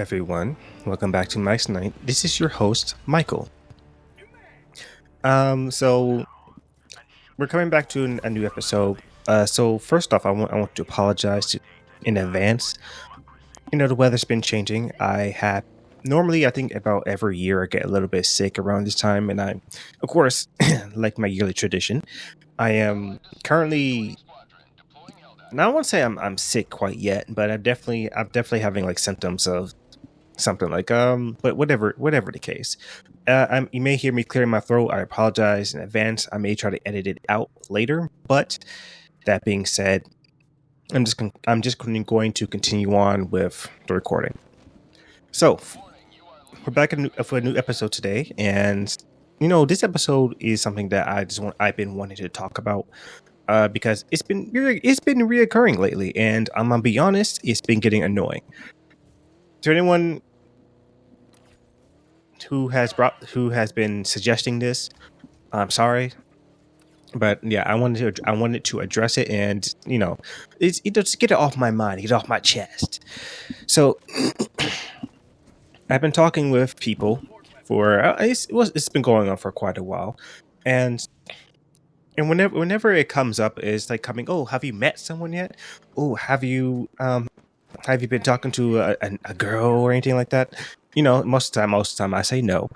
everyone. Welcome back to Mike's Night. This is your host, Michael. So we're coming back to a new episode. So first off, I want to apologize in advance. The weather's been changing. I think about every year I get a little bit sick around this time, and of course, like my yearly tradition, I am currently. And I won't say I'm sick quite yet, but I'm definitely having like symptoms of something like but whatever the case. You may hear me clearing my throat. I apologize in advance. I may try to edit it out later, but that being said, I'm just going to continue on with the recording. So we're back for a new episode today, and this episode is something that I've been wanting to talk about. Because it's been reoccurring lately, and I'm gonna be honest, it's been getting annoying. To anyone who has been suggesting this, I'm sorry, but yeah, I wanted to address it, and just get it off my mind, get it off my chest. So I've been talking with people for it's been going on for quite a while, and whenever it comes up, it's like coming. Oh, have you met someone yet? Oh, have you been talking to a girl or anything like that? Most of the time, I say no.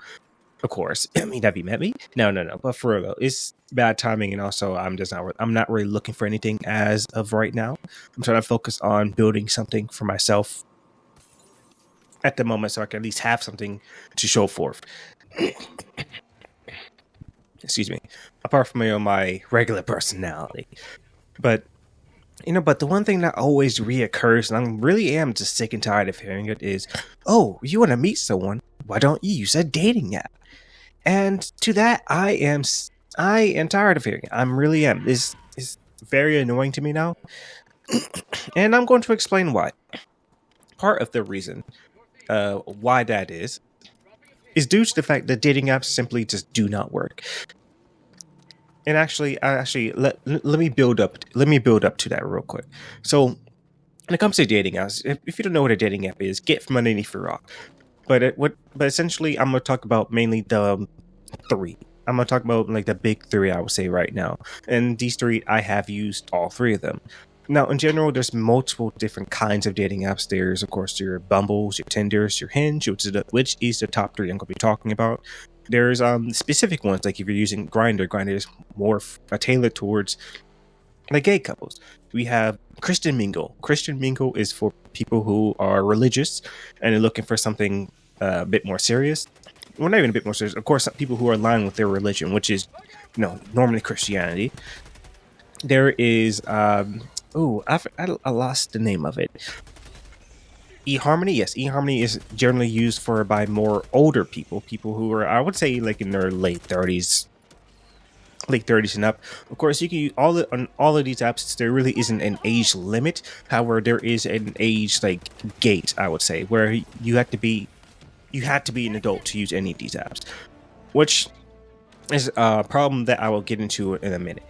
Of course. I mean, have you met me? No, no, no. But for real, though, it's bad timing, and also I'm not really looking for anything as of right now. I'm trying to focus on building something for myself at the moment, so I can at least have something to show forth. Excuse me. Apart from my regular personality, but but the one thing that always reoccurs, and I really am just sick and tired of hearing it, is, "Oh, you want to meet someone? Why don't you use a dating app?" And to that, I am tired of hearing it. I really am. This is very annoying to me now, and I'm going to explain why. Part of the reason why that is due to the fact that dating apps simply just do not work. And actually, let me build up. Let me build up to that real quick. So, when it comes to dating apps, if you don't know what a dating app is, get from underneath your rock. But essentially, I'm gonna talk about mainly the three. I'm gonna talk about like the big three, I would say right now. And these three, I have used all three of them. Now, in general, there's multiple different kinds of dating apps. There's, of course, your Bumbles, your Tinders, your Hinge, which is the top three I'm going to be talking about. There's specific ones, like if you're using Grindr. Grindr is more tailored towards like gay couples. We have Christian Mingle. Christian Mingle is for people who are religious and are looking for something a bit more serious. Well, not even a bit more serious. Of course, some people who are aligned with their religion, which is, normally Christianity. There is I lost the name of it. eHarmony, yes, eHarmony is generally used by more older people who are, I would say, like in their late 30s and up. Of course, you can use on all of these apps. There really isn't an age limit. However, there is an age like gate, I would say, where you had to be an adult to use any of these apps, which is a problem that I will get into in a minute.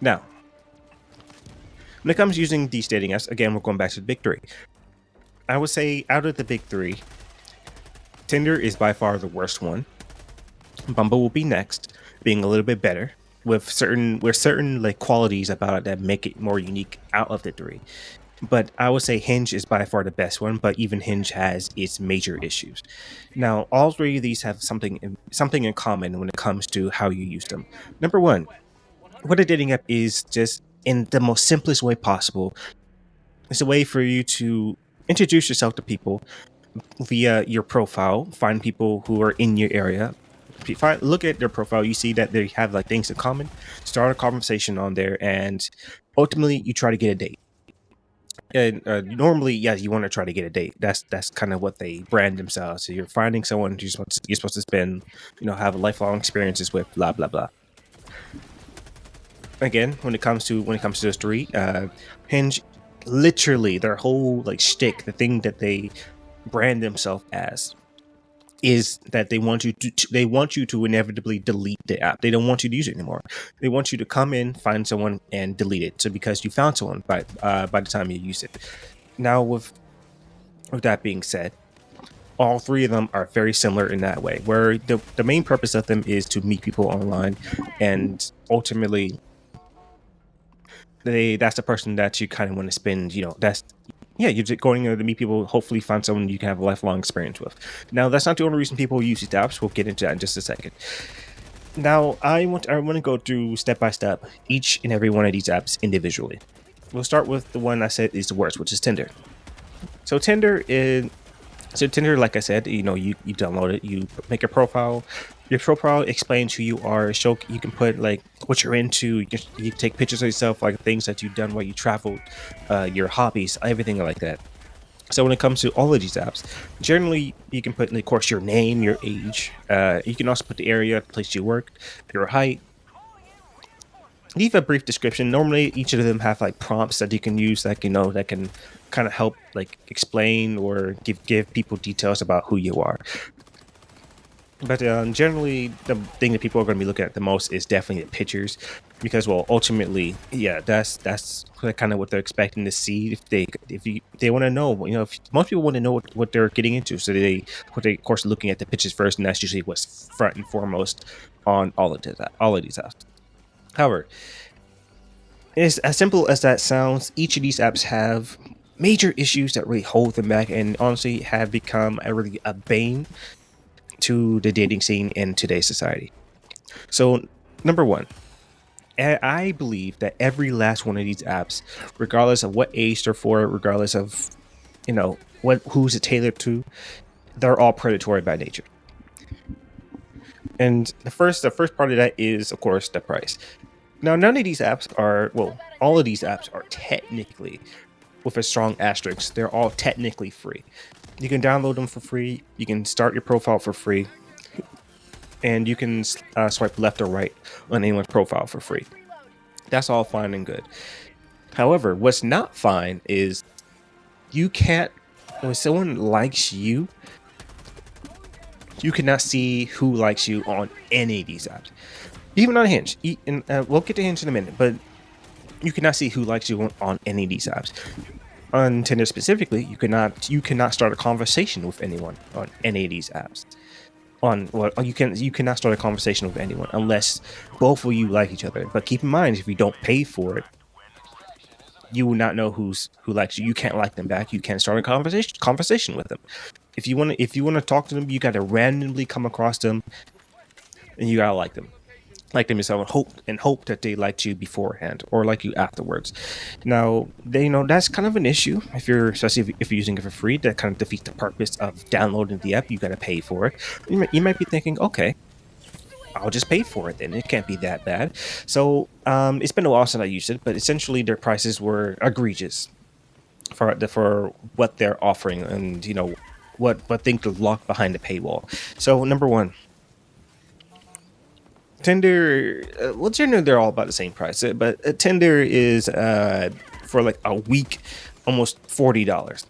Now, when it comes to using these dating apps, again, we're going back to the big three. I would say out of the big three, Tinder is by far the worst one. Bumble will be next, being a little bit better with certain like qualities about it that make it more unique out of the three. But I would say Hinge is by far the best one, but even Hinge has its major issues. Now, all three of these have something in common when it comes to how you use them. Number one, what a dating app is, just in the most simplest way possible, it's a way for you to introduce yourself to people via your profile. Find people who are in your area. Look at their profile. You see that they have like things in common. Start a conversation on there, and ultimately, you try to get a date. And normally, yes, you want to try to get a date. That's kind of what they brand themselves. So you're finding someone you're supposed to spend, have lifelong experiences with. Blah blah blah. Again, when it comes to those three, Hinge, literally their whole like shtick, the thing that they brand themselves as, is that they want you to inevitably delete the app. They don't want you to use it anymore. They want you to come in, find someone, and delete it. So because you found someone by the time you use it. Now, with that being said, all three of them are very similar in that way, where the main purpose of them is to meet people online, and ultimately that's the person that you kind of want to spend, that's yeah, you're just going there to meet people, hopefully find someone you can have a lifelong experience with. Now, that's not the only reason people use these apps. We'll get into that in just a second. Now, I want to go through step by step each and every one of these apps individually. We'll start with the one I said is the worst, which is Tinder. So Tinder, like I said, you download it, you make a profile. Your profile explains who you are. You can put like what you're into. You can take pictures of yourself, like things that you've done while you traveled, your hobbies, everything like that. So when it comes to all of these apps, generally you can put, of course, your name, your age. You can also put the area, the place you work, your height. Leave a brief description. Normally, each of them have like prompts that you can use, that that can kind of help like explain or give people details about who you are. But generally, the thing that people are going to be looking at the most is definitely the pictures, because, well, ultimately, yeah, that's kind of what they're expecting to see. If they want to know, if most people want to know what they're getting into, so they of course looking at the pictures first, and that's usually what's front and foremost on all of these apps. However, it's as simple as that sounds. Each of these apps have major issues that really hold them back, and honestly have become a bane to the dating scene in today's society. So, number one, I believe that every last one of these apps, regardless of what age they're for, regardless of who's it tailored to, they're all predatory by nature. And the first part of that is, of course, the price. Now, none of these apps all of these apps are technically, with a strong asterisk, they're all technically free. You can download them for free. You can start your profile for free, and you can swipe left or right on anyone's profile for free. That's all fine and good. However, what's not fine is when someone likes you, you cannot see who likes you on any of these apps, even on Hinge. We'll get to Hinge in a minute, but you cannot see who likes you on any of these apps. On Tinder specifically, you cannot start a conversation with anyone on any of these apps. You cannot start a conversation with anyone unless both of you like each other. But keep in mind, if you don't pay for it, you will not know who likes you. You can't like them back. You can't start a conversation with them. If you want to talk to them, you got to randomly come across them, and you gotta like them yourself, and hope that they liked you beforehand or like you afterwards. Now, that's kind of an issue especially if you're using it for free. That kind of defeats the purpose of downloading the app. You got to pay for it. You might be thinking, okay, I'll just pay for it then. It can't be that bad. So it's been a while since I used it, but essentially their prices were egregious for what they're offering, and what things are locked behind the paywall. So number one, Tinder, generally they're all about the same price, but Tinder is for like a week, almost $40.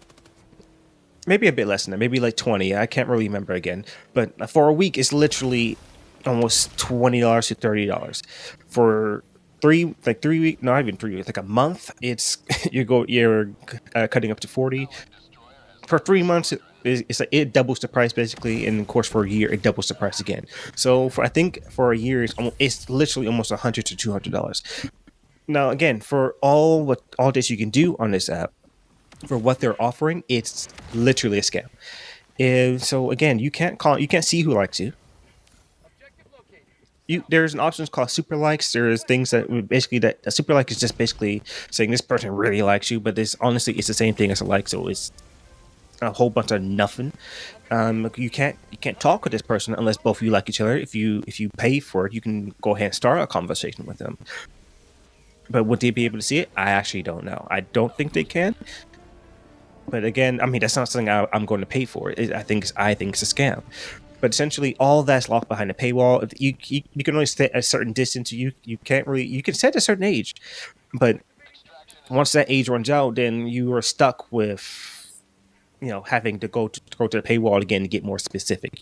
Maybe a bit less than that, maybe like 20. I can't really remember again, but for a week, it's literally almost $20 to $30 for 3 weeks. Not even 3 weeks, like a month. It's you're cutting up to 40 for 3 months. It's like it doubles the price basically, and of course for a year it doubles the price again. So I think for a year it's literally almost $100 to $200. Now again, for all this you can do on this app, for what they're offering, it's literally a scam. So again, you can't see who likes you. There's an option called super likes. There's things that basically that a super like is just basically saying this person really likes you, but honestly it's the same thing as a like, so it's a whole bunch of nothing. You can't talk with this person unless both of you like each other. If you pay for it, you can go ahead and start a conversation with them. But would they be able to see it? I actually don't know. I don't think they can. But again, I mean, that's not something I'm going to pay for. I think it's a scam. But essentially, all that's locked behind a paywall. You can only stay a certain distance. You can set a certain age, but once that age runs out, then you are stuck with having to go to the paywall again to get more specific.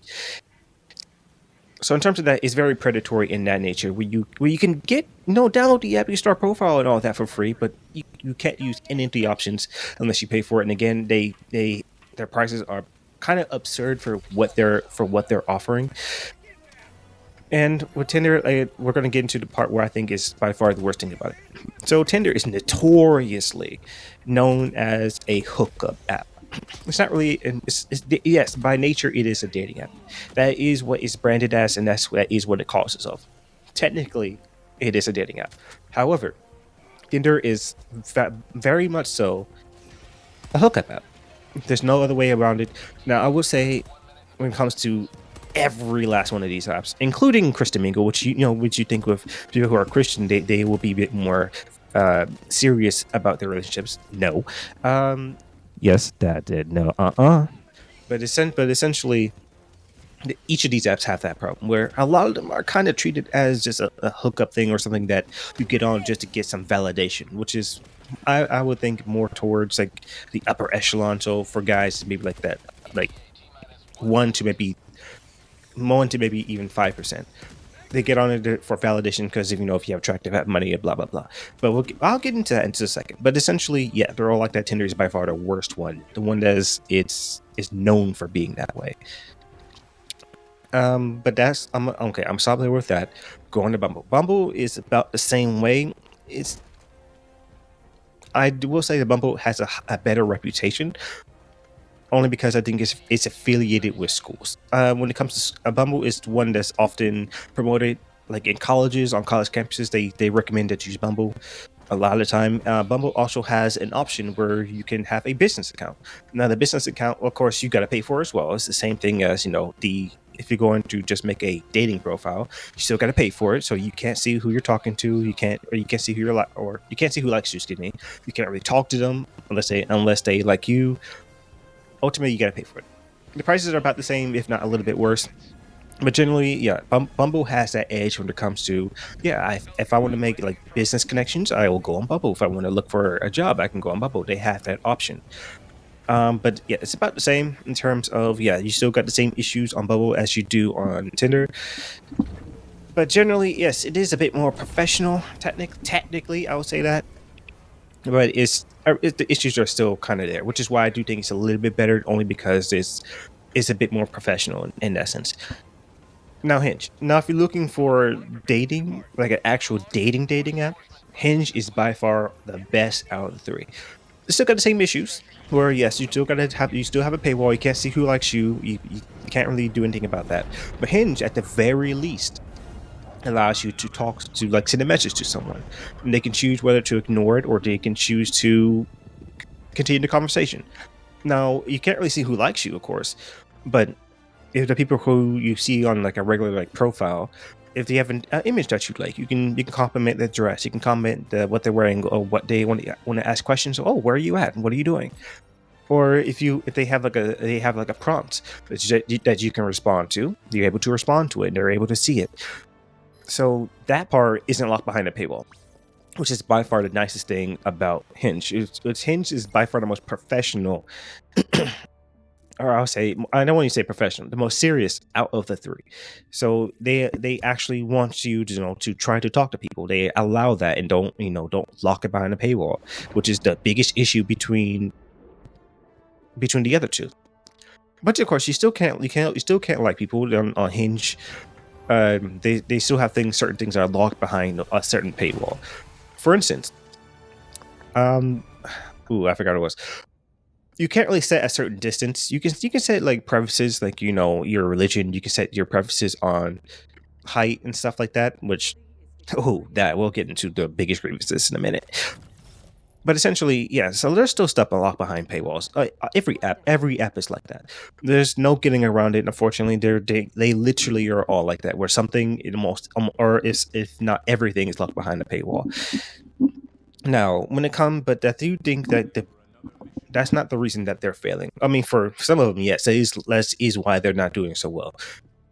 So in terms of that, it's very predatory in that nature, where you can get download the app, you start profile and all that for free, but you can't use any of the options unless you pay for it. And again, their prices are kind of absurd for what they're offering. And with Tinder, we're going to get into the part where I think is by far the worst thing about it. So Tinder is notoriously known as a hookup app. It's not really, yes, by nature it is a dating app. That is what it's branded as, and that is what it calls itself. Technically, it is a dating app. However, Tinder is very much so a hookup app. There's no other way around it. Now, I will say, when it comes to every last one of these apps, including Christian Mingle, which you think with people who are Christian, they will be a bit more serious about their relationships. No, yes, that did no, but essentially, each of these apps have that problem where a lot of them are kind of treated as just a hookup thing or something that you get on just to get some validation, which is I would think more towards like the upper echelon. So for guys, maybe like that, like 1 to maybe even 5%. They get on it for validation because if you have attractive money, blah blah blah. But I'll get into that in just a second. But essentially, yeah, they're all like that. Tinder is by far the worst one. The one that is known for being that way. But I'm okay. I'm solid with that. Going to Bumble. Bumble is about the same way. I will say that Bumble has a better reputation, only because I think it's affiliated with schools. When it comes to Bumble, is one that's often promoted, like in colleges, on college campuses. They recommend that you use Bumble a lot of the time. Bumble also has an option where you can have a business account. Now, the business account, of course, you got to pay for as well. It's the same thing as if you're going to just make a dating profile, you still got to pay for it. So you can't see who you're talking to. You can't see who you can't see who likes you. Excuse me. You can't really talk to them unless they like you. Ultimately, you got to pay for it. The prices are about the same, if not a little bit worse. But generally, yeah, Bumble has that edge when it comes to, if I want to make like business connections, I will go on Bumble. If I want to look for a job, I can go on Bumble. They have that option. But yeah, it's about the same in terms of, you still got the same issues on Bumble as you do on Tinder. But generally, yes, it is a bit more professional. Technically, I would say that. But the issues are still kind of there, which is why I do think it's a little bit better, only because it's a bit more professional in that sense. Now, Hinge. Now, if you're looking for dating, like an actual dating app, Hinge is by far the best out of the three. It's still got the same issues, where yes, you still have a paywall. You can't see who likes you. You can't really do anything about that. But Hinge, at the very least, allows you to send a message to someone, and they can choose whether to ignore it or they can choose to continue the conversation. Now, you can't really see who likes you, of course, but if the people who you see on like a regular like profile, if they have an image that you like, you can compliment their dress, you can comment what they're wearing, or what they want to ask questions. Oh, where are you at? What are you doing? Or if they have like a prompt that you can respond to, you're able to respond to it, and they're able to see it. So that part isn't locked behind a paywall, which is by far the nicest thing about Hinge. Hinge is by far the most professional, or I don't want to say professional, the most serious out of the three. So they actually want you to try to talk to people. They allow that and don't lock it behind a paywall, which is the biggest issue between the other two. But of course, you still can't like people on Hinge. They still have certain things that are locked behind a certain paywall. For instance, I forgot what it was. You can't really set a certain distance. You can set like preferences, like your religion. You can set your preferences on height and stuff like that. Which, that we'll get into the biggest grievances in a minute. But essentially, yeah. So there's still stuff locked behind paywalls. Every app is like that. There's no getting around it. Unfortunately, they literally are all like that. Where something, if not everything, is locked behind a paywall. Now, but I do think that that's not the reason that they're failing. I mean, for some of them, yes, that is why they're not doing so well.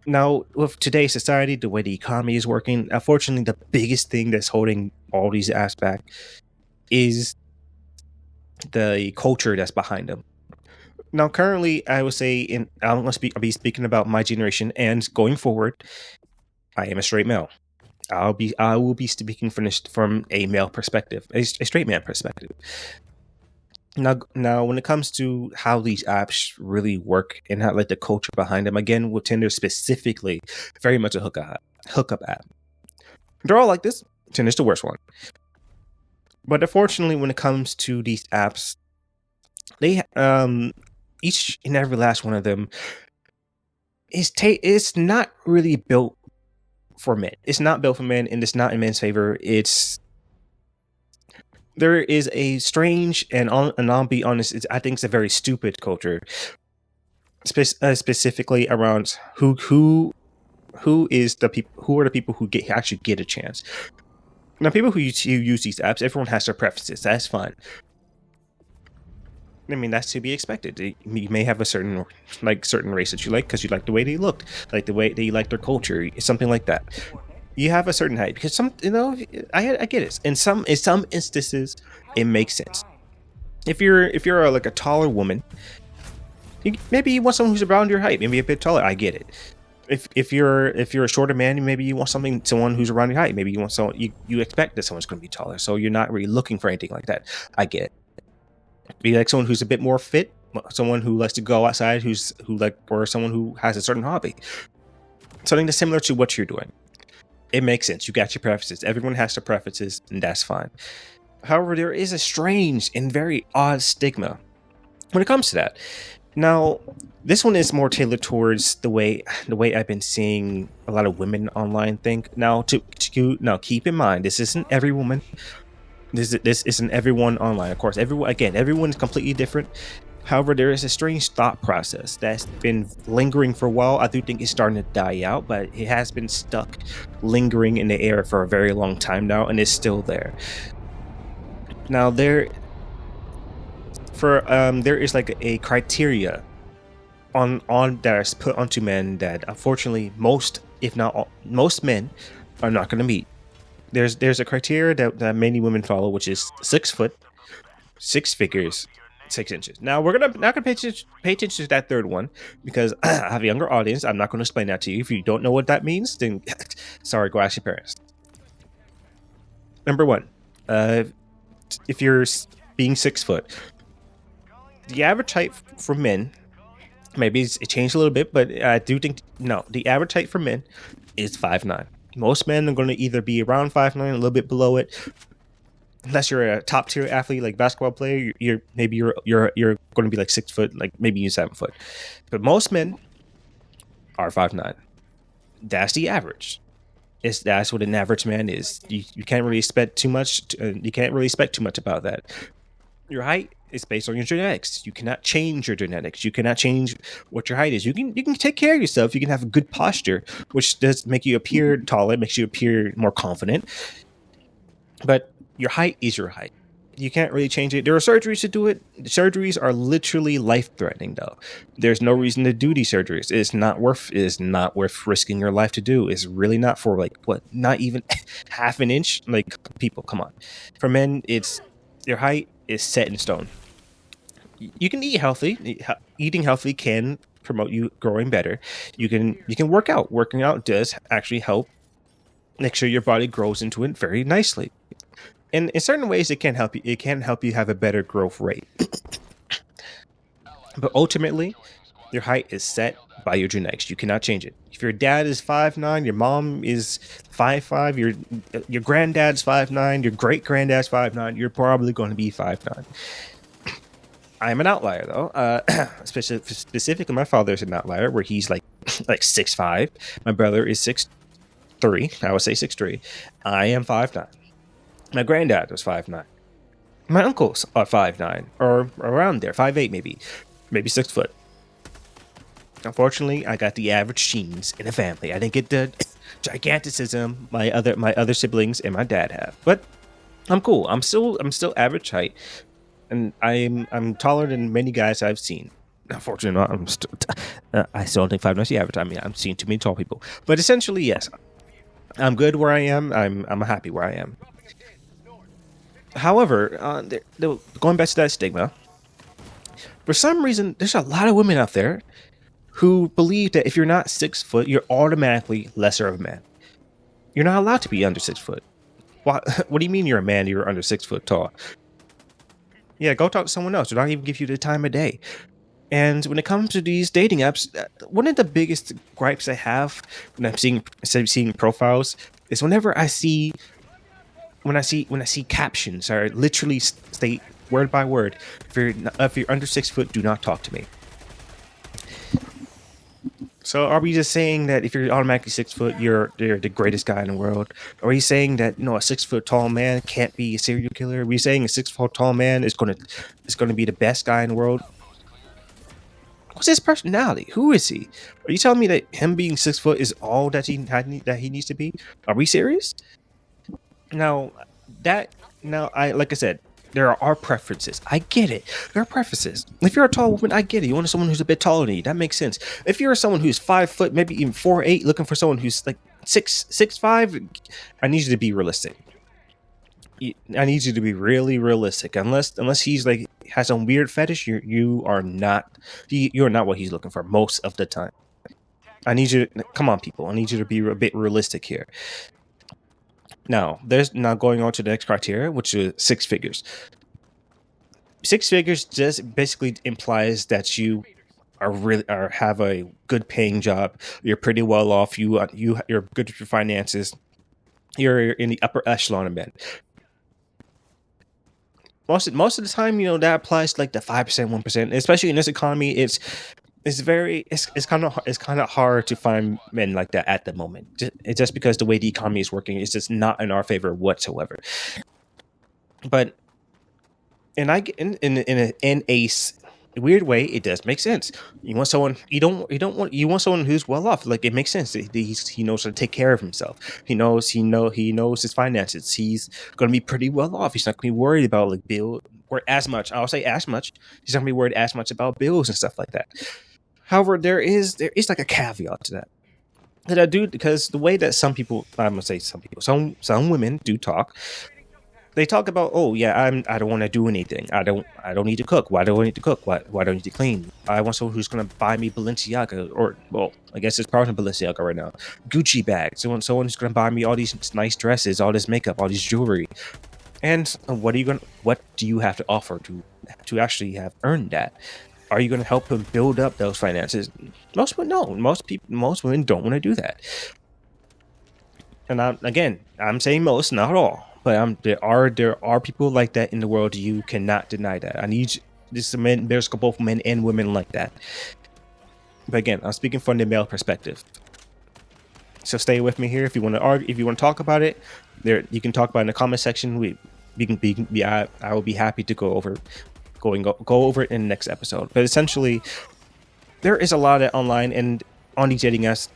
Now, with today's society, the way the economy is working, unfortunately, the biggest thing that's holding all these apps back is the culture that's behind them. Now, currently, I would say, I'll be speaking about my generation, and going forward, I am a straight male. I will be speaking from a male perspective, a straight man perspective. Now, when it comes to how these apps really work and how like the culture behind them, again with Tinder specifically, very much a hookup app. They're all like this. Tinder's the worst one. But unfortunately, when it comes to these apps, they each and every last one of them is not really built for men. It's not built for men, and it's not in men's favor. There is a strange and I'll be honest, I think it's a very stupid culture, specifically around who is the people who are the people who actually get a chance. Now, people who use these apps, everyone has their preferences. That's fine. I mean, that's to be expected. You may have a certain race that you like because you like the way they looked, like the way they like their culture, something like that. You have a certain height because I get it. In some instances, it makes sense. If you're like a taller woman, maybe you want someone who's around your height, maybe a bit taller. I get it. If you're a shorter man, maybe you want someone who's around your height. Maybe you want someone you expect that someone's going to be taller, so you're not really looking for anything like that. I get it. Be like someone who's a bit more fit, someone who likes to go outside, or someone who has a certain hobby, something that's similar to what you're doing. It makes sense. You got your preferences. Everyone has their preferences, and that's fine. However, there is a strange and very odd stigma when it comes to that. Now, this one is more tailored towards the way I've been seeing a lot of women online think. Now, now keep in mind, this isn't every woman. This isn't everyone online. Of course, everyone is completely different. However, there is a strange thought process that's been lingering for a while. I do think it's starting to die out, but it has been stuck, lingering in the air for a very long time now, and it's still there. Now, there is like a criteria on that is put onto men that unfortunately most, if not all, most men are not going to meet. There's a criteria that many women follow, which is 6 foot, 6 figures, 6 inches. Now we're not gonna pay attention to that third one because I have a younger audience. I'm not going to explain that to you. If you don't know what that means, then sorry, go ask your parents. Number 1, if you're being 6 foot, the average height for men, maybe it changed a little bit, but I do think the average height for men is 5'9". Most men are going to either be around 5'9", a little bit below it. Unless you're a top tier athlete like basketball player, you're going to be like 6 foot, like maybe 7 foot. But most men are 5'9". That's the average. That's what an average man is. You can't really expect too much. You can't really expect too much about that. Your height is based on your genetics. You cannot change your genetics. You cannot change what your height is. You can take care of yourself. You can have a good posture, which does make you appear taller, makes you appear more confident. But your height is your height. You can't really change it. There are surgeries to do it. Surgeries are literally life-threatening, though. There's no reason to do these surgeries. It is not worth risking your life to do. It's really not for not even half an inch. Like, people, come on. For men, it's your height is set in stone. You can eat healthy. Eating healthy can promote you growing better. You can work out. Working out does actually help make sure your body grows into it very nicely. And in certain ways, it can help you. It can help you have a better growth rate. But ultimately, your height is set by your genetics. You cannot change it. If your dad is 5'9", your mom is 5'5", your granddad's 5'9", your great granddad's 5'9", you're probably going to be 5'9". I'm an outlier though. Specifically, my father's an outlier where he's like 6'5". My brother is 6'3". I would say 6'3". I am 5'9". My granddad was 5'9". My uncles are 5'9", or around there, 5'8", maybe 6 foot. Unfortunately, I got the average genes in a family. I didn't get the giganticism my other siblings and my dad have. But I'm cool. I'm still average height, and I'm taller than many guys I've seen. Unfortunately, I still don't think 5'9" is the average. I mean, I'm seeing too many tall people. But essentially, yes, I'm good where I am. I'm happy where I am. However, going back to that stigma, for some reason, there's a lot of women out there who believe that if you're not 6 foot, you're automatically lesser of a man. You're not allowed to be under 6 foot. What do you mean you're a man? You're under 6 foot tall. Yeah, go talk to someone else. Do not even give you the time of day. And when it comes to these dating apps, one of the biggest gripes I have when I'm seeing instead of seeing profiles is whenever I see when I see captions are literally state word by word, if you're under 6 foot, do not talk to me. So are we just saying that if you're automatically 6 foot, you're the greatest guy in the world? Or are you saying that a 6 foot tall man can't be a serial killer? Are we saying a 6 foot tall man is gonna be the best guy in the world? What's his personality? Who is he? Are you telling me that him being 6 foot is all that he needs to be? Are we serious? Now that I like I said, there are preferences. I get it. There are preferences. If you're a tall woman, I get it. You want someone who's a bit taller than you. That makes sense. If you're someone who's 5 foot, maybe even 4'8", looking for someone who's like 6'5", I need you to be realistic. I need you to be really realistic. Unless he's like has some weird fetish, you are not what he's looking for most of the time. I need you to come on, people. I need you to be a bit realistic here. Now, there's now going on to the next criteria, which is 6 figures. 6 figures just basically implies that you have a good paying job. You're pretty well off. You're good with your finances. You're in the upper echelon of men. Most of the time, that applies to like the 5%, 1%. Especially in this economy, it's kind of hard to find men like that at the moment. It's just because the way the economy is working, it's just not in our favor whatsoever. But in a weird way, it does make sense. You want someone you want someone who's well off. Like, it makes sense. He knows how to take care of himself. He knows his finances. He's going to be pretty well off. He's not going to be worried about like bill or as much. I'll say as much. He's not going to be worried as much about bills and stuff like that. However, there is like a caveat to that. That I do, because the way that some people, I'm gonna say some women do talk. They talk about, oh yeah, I don't want to do anything. I don't need to cook. Why do I need to cook? Why do I need to clean? I want someone who's gonna buy me Balenciaga, or well, I guess it's probably Balenciaga right now. Gucci bags. Someone who's gonna buy me all these nice dresses, all this makeup, all this jewelry. And what do you have to offer to actually have earned that? Are you going to help him build up those finances? Most women no. Most women don't want to do that. And I'm saying most, not all, but there are people like that in the world. You cannot deny that. I need this men. There's both men and women like that. But again, I'm speaking from the male perspective. So stay with me here. If you want to argue, if you want to talk about it, there you can talk about it in the comment section. I will be happy to go over it in the next episode. But essentially, there is a lot of online and on these dating apps.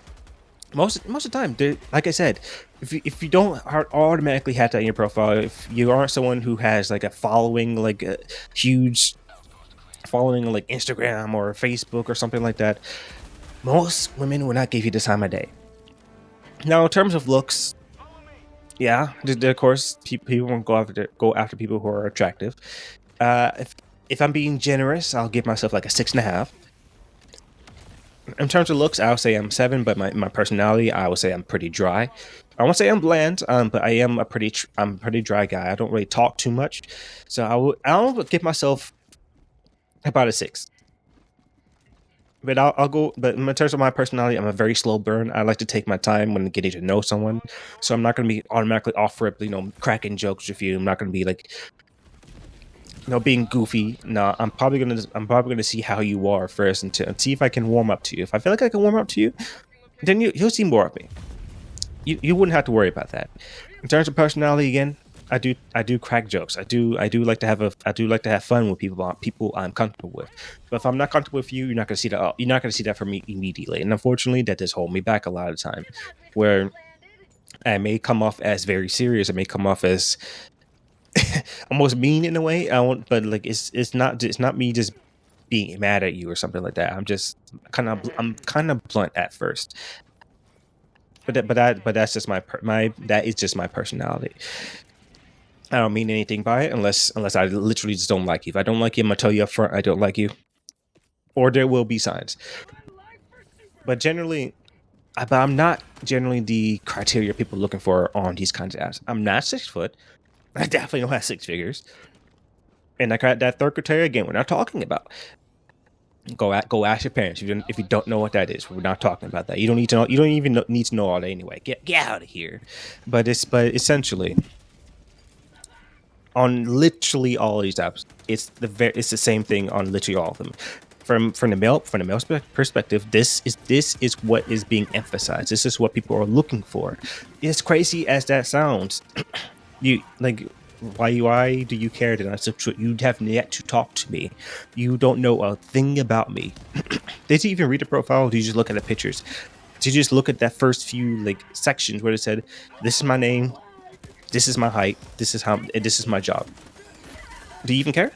Most of the time, like I said, if you don't automatically have that in your profile, if you aren't someone who has like a following, like a huge following, like Instagram or Facebook or something like that, most women will not give you the time of day. Now, in terms of looks, yeah, of course, people won't go after people who are attractive. If I'm being generous, I'll give myself like a 6.5. In terms of looks, I'll say I'm 7, but my personality, I would say I'm pretty dry. I won't say I'm bland, but I am I'm a pretty dry guy. I don't really talk too much, so I'll give myself about a 6. But I'll go. But in terms of my personality, I'm a very slow burn. I like to take my time when getting to know someone, so I'm not going to be automatically off rip, cracking jokes with you. I'm not going to be like, being goofy. No, I'm probably gonna see how you are first and see if I can warm up to you. If I feel like I can warm up to you, then you'll see more of me. You wouldn't have to worry about that. In terms of personality, again, I do crack jokes. I do like to have fun with people I'm comfortable with. But if I'm not comfortable with you, you're not gonna see that. You're not gonna see that from me immediately. And unfortunately, that does hold me back a lot of time, where I may come off as very serious. I may come off as almost mean in a way. But like it's not me just being mad at you or something like that. I'm kind of blunt at first. But that's just that is just my personality. I don't mean anything by it unless I literally just don't like you. If I don't like you, I'm gonna tell you up front I don't like you, or there will be signs. But I'm not generally the criteria people are looking for on these kinds of apps. I'm not 6 foot. I definitely don't have 6 figures. And that third criteria again, we're not talking about. Go ask your parents if you don't know what that is. We're not talking about that. You don't need to know. You don't even need to know all that anyway. Get out of here. But essentially on literally all of these apps, it's the same thing on literally all of them. From the male perspective, this is what is being emphasized. This is what people are looking for. As crazy as that sounds, you like why do you care that I subscribe? You have yet to talk to me. You don't know a thing about me. Did you even read the profile? Or do you just look at the pictures? Did you just look at that first few like sections where it said, "This is my name, this is my height, this is my job"? Do you even care?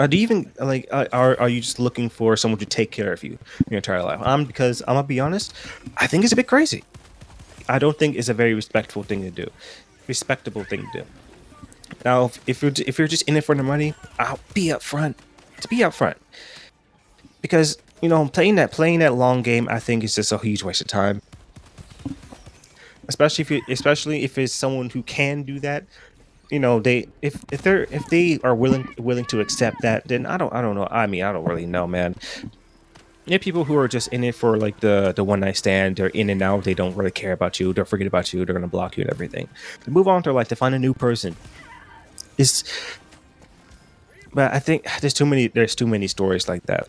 Do you even like? Are you just looking for someone to take care of you your entire life? Because I'm gonna be honest, I think it's a bit crazy. I don't think it's a very respectable thing to do. Now, if you're just in it for the money, I'll be upfront. To be upfront, because playing that long game, I think is just a huge waste of time. Especially if it's someone who can do that. If they are willing to accept that, then I don't know. I mean, I don't really know, man. There are people who are just in it for like the one night stand. They're in and out. They don't really care about you. They'll forget about you. They're gonna block you and everything. To move on to to find a new person. But I think there's too many stories like that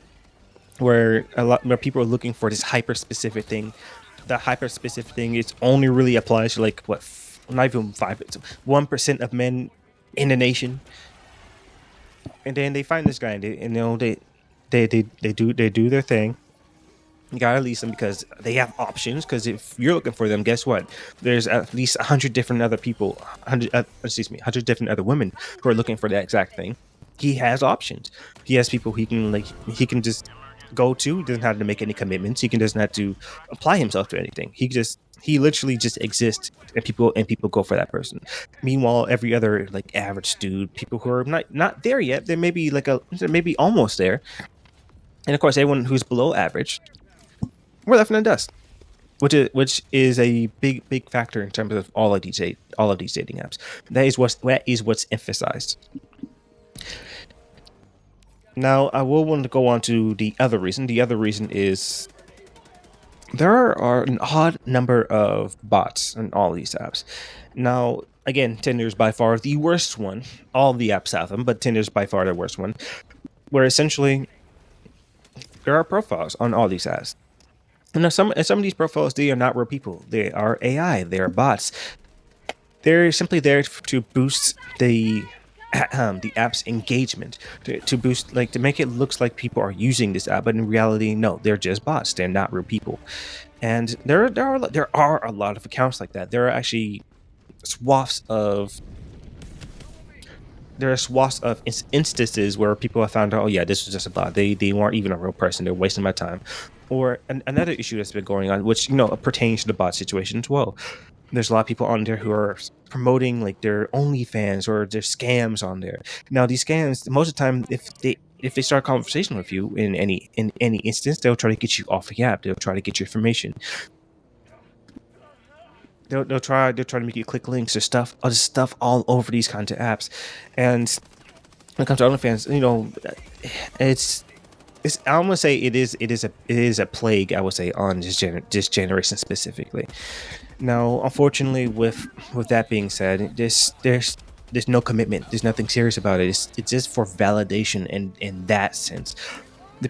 where where people are looking for this hyper specific thing. The hyper specific thing is only really applies to like what, not even 1% of men in the nation. And then they find this guy and they do their thing. You gotta release them because they have options. Because if you're looking for them, guess what? There's at least 100 different other people, 100 different other women who are looking for that exact thing. He has options. He has people he can just go to. He doesn't have to make any commitments. He doesn't have to apply himself to anything. He literally just exists, and people go for that person. Meanwhile, every other like average dude, people who are not there yet, they're maybe almost there, and of course, everyone who's below average, we're left in the dust, which is a big factor in terms of all of these dating apps. That is what's emphasized. Now, I will want to go on to the other reason. The other reason is there are an odd number of bots on all these apps. Now, again, Tinder is by far the worst one. All the apps have them, but Tinder is by far the worst one. Where essentially there are profiles on all these apps. And some of these profiles, they are not real people. They are AI. They are bots. They're simply there to boost the app's engagement, to boost, to make it looks like people are using this app, but in reality, no, they're just bots. They're not real people. And there are a lot of accounts like that. There are actually swaths of instances where people have found out, oh yeah, this was just a bot. They weren't even a real person. They're wasting my time. Or another issue that's been going on, which pertains to the bot situation as well. There's a lot of people on there who are promoting like their OnlyFans or their scams on there. Now, these scams, most of the time, if they start a conversation with you in any instance, they'll try to get you off the app. They'll try to get your information. They'll try to make you click links or stuff all over these kinds of apps. And when it comes to OnlyFans, it's I'm gonna say it is a plague, I would say, on this generation specifically. Now, unfortunately, with that being said, there's no commitment. There's nothing serious about it. It's just for validation, and in that sense,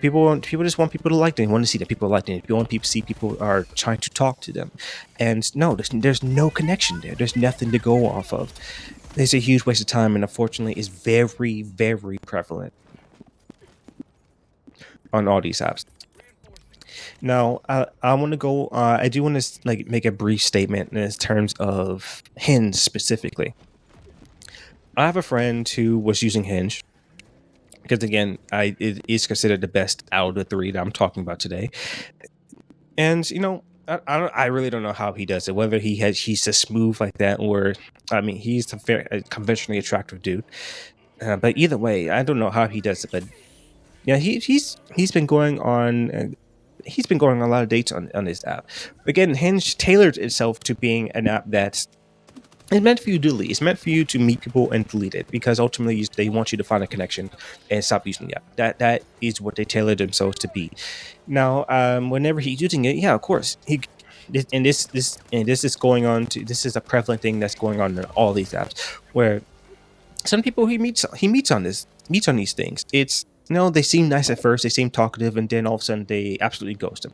people just want people to like them. They want to see that people like them. People want people to see people are trying to talk to them. And no, there's no connection there. There's nothing to go off of. It's a huge waste of time, and unfortunately, is very, very prevalent on all these apps. Now, I want to go. I do want to make a brief statement in terms of Hinge specifically. I have a friend who was using Hinge because, again, it is considered the best out of the three that I'm talking about today. And I really don't know how he does it. Whether he's just smooth like that, or he's a very conventionally attractive dude. But either way, I don't know how he does it. But yeah, he's been going on. He's been going on a lot of dates on this app. Again, Hinge tailored itself to being an app that It's meant for you to delete. It's meant for you to meet people and delete it, because ultimately they want you to find a connection and stop using the app. That is what they tailored themselves to be. Now, whenever he's using it, yeah, of course, this is going on to, this is a prevalent thing that's going on in all these apps, where some people he meets on these things. It's, they seem nice at first, they seem talkative, and then all of a sudden they absolutely ghost him,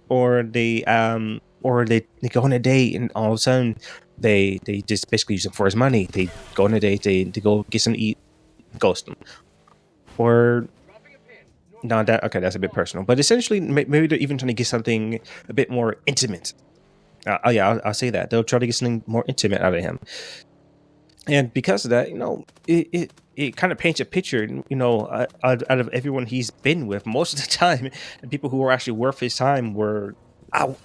or they go on a date and all of a sudden they just basically use him for his money. They go on a date, they go get something to eat, ghost him. Or no, that okay, that's a bit personal, but essentially maybe they're even trying to get something a bit more intimate. Oh yeah, I'll say that they'll try to get something more intimate out of him, and because of that, it kind of paints a picture, out of everyone he's been with most of the time, and people who were actually worth his time were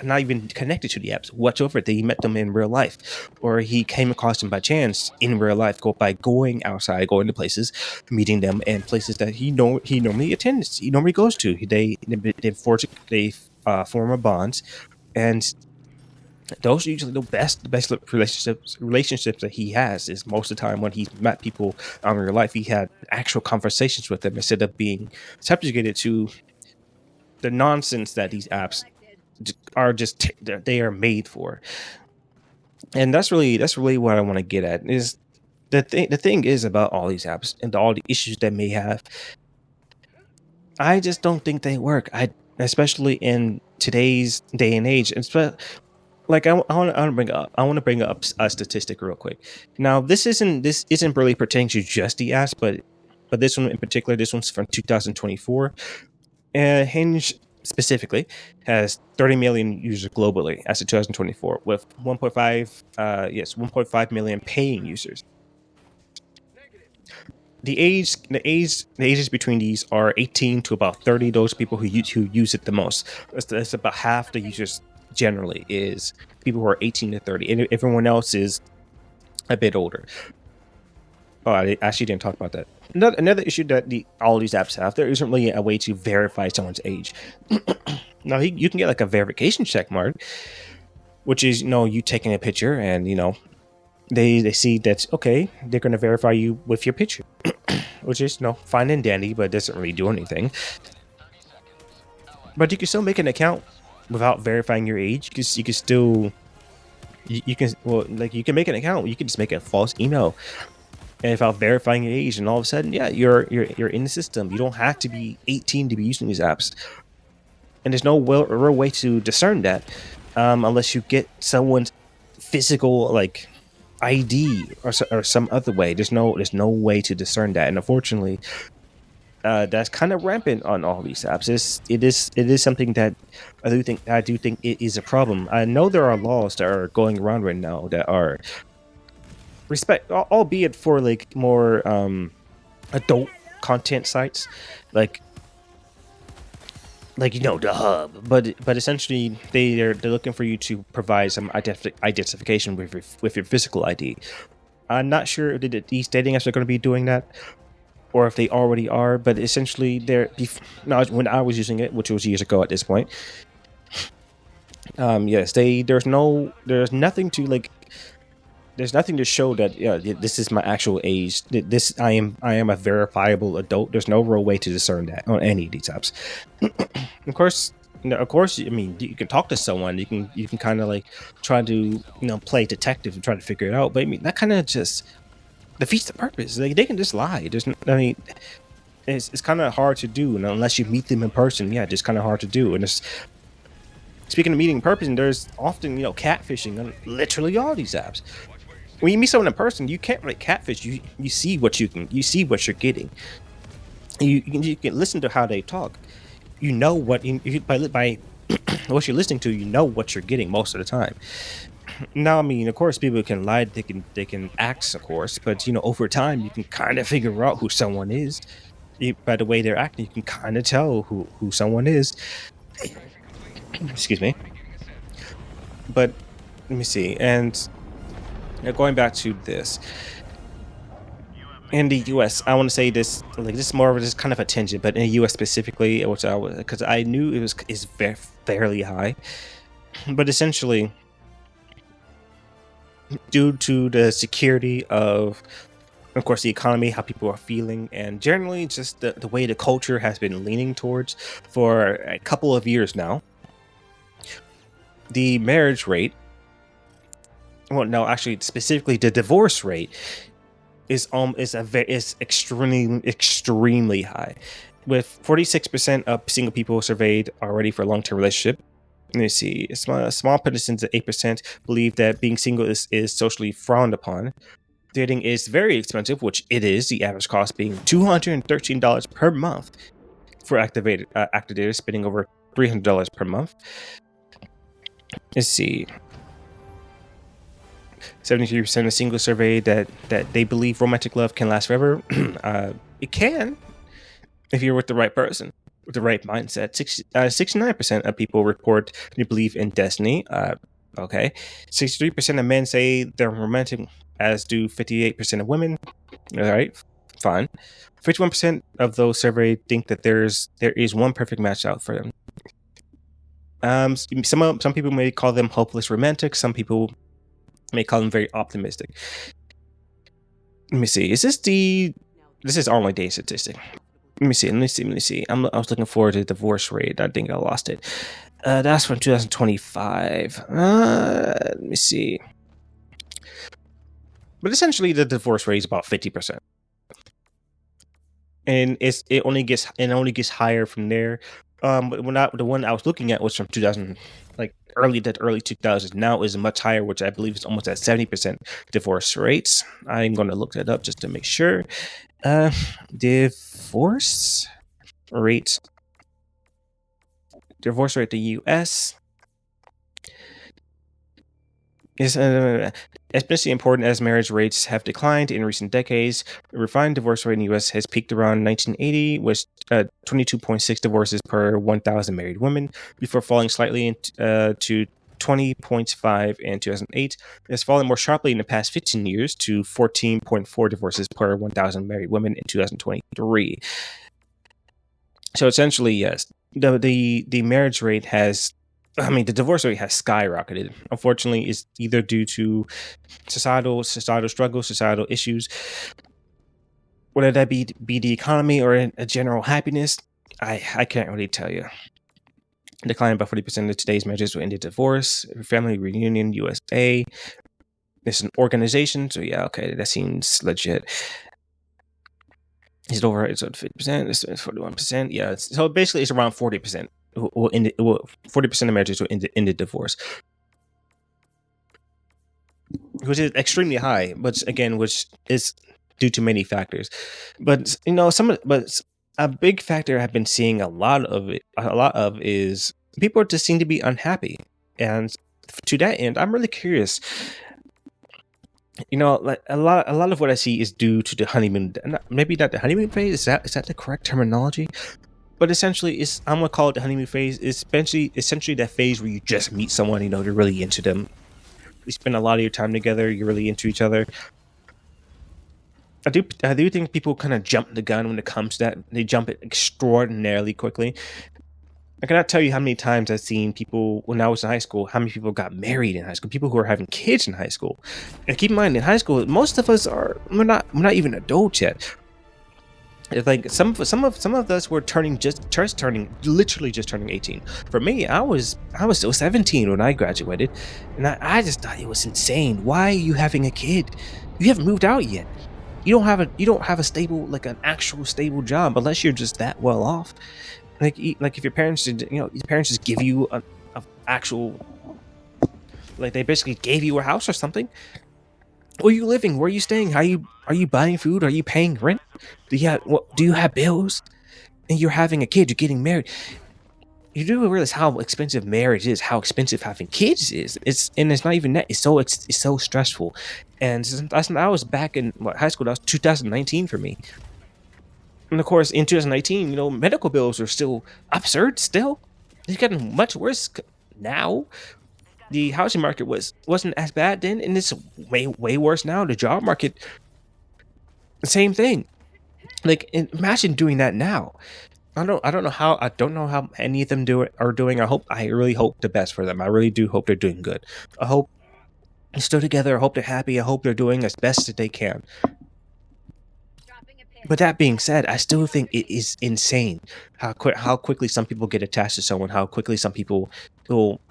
not even connected to the apps whatsoever. They met them in real life, or he came across them by chance in real life, by going outside, going to places, meeting them in places that he normally attends, he normally goes to. They form a bonds, and those are usually the best relationships that he has. Is most of the time when he's met people in real life, he had actual conversations with them instead of being subjugated to the nonsense that these apps are they are made for. And that's really what I want to get at. Is the thing is about all these apps and all the issues that may have, I just don't think they work. Especially in today's day and age. And like I want to bring up a statistic real quick. Now, this isn't really pertaining to just the apps, but this one in particular, this one's from 2024. Hinge specifically has 30 million users globally as of 2024, with 1.5 million paying users. The ages between these are 18 to about 30. Those people who use it the most. That's about half the users generally is people who are 18 to 30, and everyone else is a bit older. Oh, I actually didn't talk about that. Another issue that all these apps have, there isn't really a way to verify someone's age. Now, you can get like a verification check mark, which is, you taking a picture and, they see that, okay, they're going to verify you with your picture, which is, fine and dandy, but it doesn't really do anything. But you can still make an account without verifying your age, because you can still, you can make an account. You can just make a false email and without verifying your age, and all of a sudden, yeah, you're in the system. You don't have to be 18 to be using these apps, and there's no real way to discern that, unless you get someone's physical ID or some other way. There's no way to discern that, and unfortunately, that's kind of rampant on all these apps. It is something that I do think it is a problem. I know there are laws that are going around right now that are albeit for more adult content sites, like the hub, but essentially they're looking for you to provide some identification with your physical ID. I'm not sure if these dating apps are going to be doing that, or if they already are, but essentially when I was using it, which was years ago at this point, yes, there's nothing to show that this is my actual age. I am a verifiable adult. There's no real way to discern that on any of these apps. Of course, I mean, you can talk to someone. You can kind of try to play detective and try to figure it out. But I mean, that kind of just defeats the purpose. They can just lie. It's kind of hard to do, and unless you meet them in person, yeah, it's kind of hard to do. And speaking of meeting in person, there's often catfishing on literally all these apps. When you meet someone in person, you can't really catfish. You see what you're getting. You can listen to how they talk. By what you're listening to, what you're getting most of the time. Now, I mean, of course, people can lie. They can act, of course, but over time, you can kind of figure out who someone is. By the way they're acting, you can kind of tell who someone is. Excuse me. But let me see. And going back to this, in the U.S., I want to say this. This is more of just kind of a tangent, but in the U.S. specifically, because I knew is fairly high, but essentially, due to the security of course, the economy, how people are feeling, and generally just the way the culture has been leaning towards for a couple of years now. The marriage rate, well, no, actually, specifically the divorce rate is extremely high, with 46% of single people surveyed are ready for a long-term relationship. Let me see. A small percentage of 8% believe that being single is socially frowned upon. Dating is very expensive, which it is, the average cost being $213 per month for active daters, spending over $300 per month. Let's see. 73% of singles surveyed that they believe romantic love can last forever. It can, if you're with the right person, with the right mindset. 69% of people report they believe in destiny. Okay. 63% of men say they're romantic, as do 58% of women. All right, fine. 51% of those surveyed think that there is one perfect match out for them. Some people may call them hopeless romantic. Some people may call them very optimistic. Let me see. This is online dating statistic. Let me see. I was looking forward to the divorce rate. I think I lost it. That's from 2025. Let me see. But essentially, the divorce rate is about 50%, and it only gets higher from there. But the one I was looking at was from 2000, like early 2000s. Now is much higher, which I believe is almost at 70% divorce rates. I'm going to look that up just to make sure. Divorce rate in the U.S. is especially important as marriage rates have declined in recent decades. The refined divorce rate in the U.S. has peaked around 1980, with 22.6 divorces per 1,000 married women, before falling slightly to 20.5 in 2008. It has fallen more sharply in the past 15 years to 14.4 divorces per 1,000 married women in 2023. So essentially, yes, the marriage rate has. The divorce rate has skyrocketed. Unfortunately, it's either due to societal struggles, societal issues, whether that be the economy or a general happiness. I can't really tell you. Declining by 40% of today's marriages will end in divorce. Family Reunion USA. It's an organization, so yeah, okay, that seems legit. It's over. It's 50%. It's 41%. Yeah, so basically, it's around 40%. 40% of marriages will end in divorce, which is extremely high. But again, which is due to many factors. But a big factor I've been seeing a lot of is people just seem to be unhappy, and to that end, I'm really curious. Like a lot of what I see is due to the honeymoon. Maybe not the honeymoon phase. Is that the correct terminology? But essentially, I'm gonna call it the honeymoon phase. It's essentially that phase where you just meet someone, you're really into them. You spend a lot of your time together. You're really into each other. I do think people kind of jump the gun when it comes to that. They jump it extraordinarily quickly. I cannot tell you how many times I've seen people when I was in high school. How many people got married in high school? People who are having kids in high school. And keep in mind, in high school, most of us we're not even adults yet. It's like some of us were literally just turning 18. For me, I was still 17 when I graduated, and I just thought it was insane. Why are you having a kid? You haven't moved out yet. You don't have a stable, like an actual stable job, unless you're just that well off. Like if your parents just give you a actual, like they basically gave you a house or something. Where are you living? Where are you staying? Are you buying food? Are you paying rent? Do you have bills? And you're having a kid. You're getting married. You do realize how expensive marriage is. How expensive having kids is. It's not even that. It's so stressful. And I was back in high school. That was 2019 for me. And of course, in 2019, medical bills are still absurd. Still, it's getting much worse now. The housing market wasn't as bad then, and it's way worse now. The job market, same thing. Like, imagine doing that now. I don't know how any of them are doing. I really hope the best for them. I really do hope they're doing good. I hope still together. I hope they're happy. I hope they're doing as best as they can. But that being said, I still think it is insane how quickly some people get attached to someone, how quickly some people will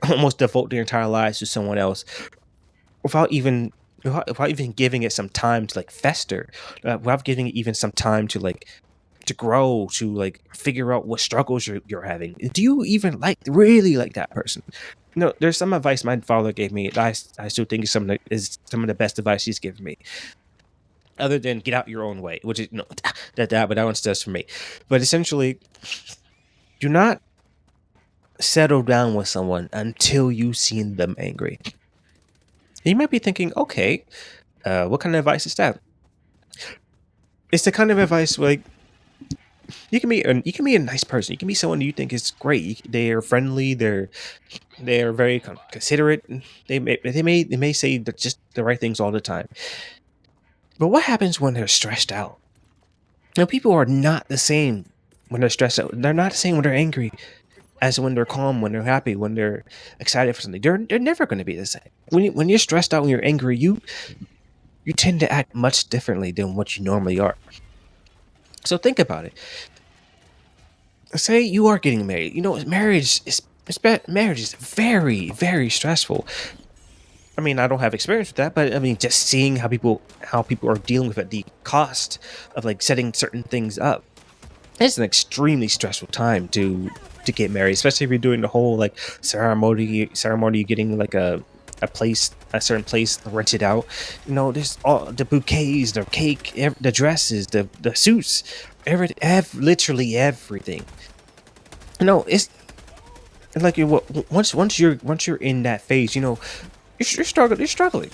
almost devote their entire lives to someone else without even giving it some time to like fester, without giving it even some time to like to grow, to like figure out what struggles you're having. Do you even really like that person? There's some advice my father gave me that I still think is some of the best advice he's given me, other than get out your own way, which is but that one's just for me. But essentially, do not settle down with someone until you've seen them angry. You might be thinking, okay, what kind of advice is that? It's the kind of advice like you can be a nice person. You can be someone you think is great. They are friendly. They're very considerate. They may say just the right things all the time. But what happens when they're stressed out? People are not the same when they're stressed out. They're not the same when they're angry as when they're calm, when they're happy, when they're excited for something. They're never going to be the same. When you're stressed out, when you're angry, you tend to act much differently than what you normally are. So think about it. Say you are getting married. Marriage is very, very stressful. I mean, I don't have experience with that, but I mean, just seeing how people are dealing with it, the cost of like setting certain things up, it's an extremely stressful time to get married, especially if you're doing the whole like ceremony, getting like a certain place rented out. There's all the bouquets, the cake, the dresses, the suits, literally everything. It's like once you're in that phase, you're struggling.